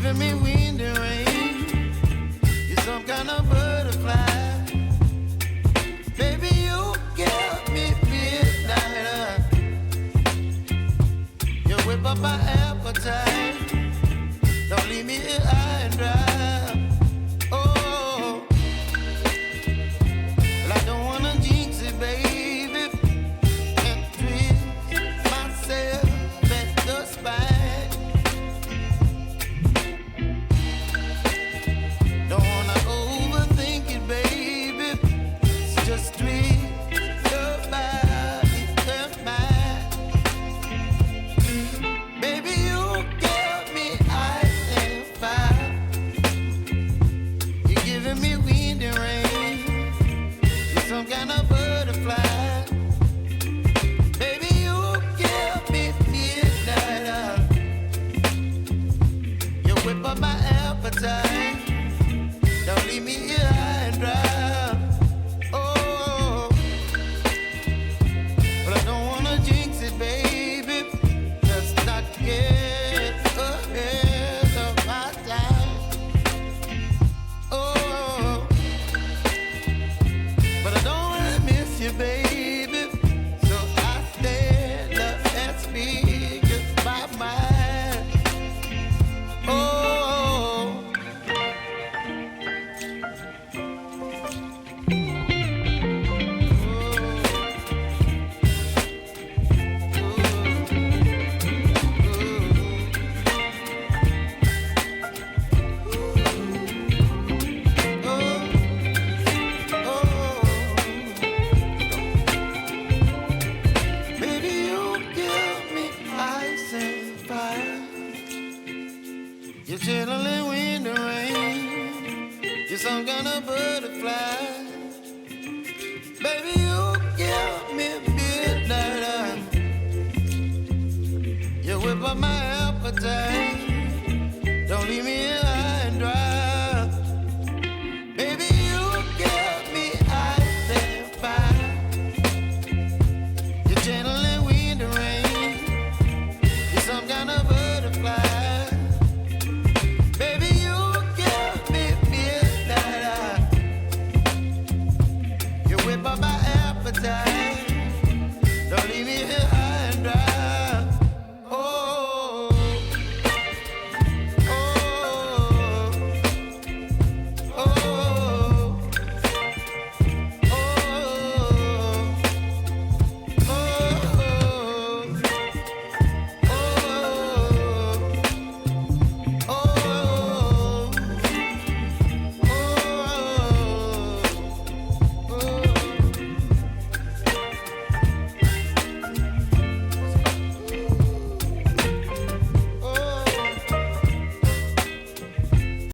giving me wind and rain. You're some kind of butterfly. Baby, you give me midnight. You whip up my appetite. Don't leave me here high and dry. Oh, well, I don't wanna jinx it, baby, and twist myself at the spine. Don't wanna overthink it, baby. It's just twist your body and mine. Baby, you give me ice and fire. You're giving me wind and rain. You're some kind of butterfly. Baby, you give me midnight. You whip up my appetite. Don't leave me here high and dry. Oh, but I don't wanna jinx it, baby. Let's not get ahead of my time. Oh, but I don't wanna miss you, baby. So I stand up and speak just my mind. Oh. Baby, you give me ice and fire. You're chilling wind and rain. You're some kind of butterfly. Baby, you give me midnight. You whip up my appetite.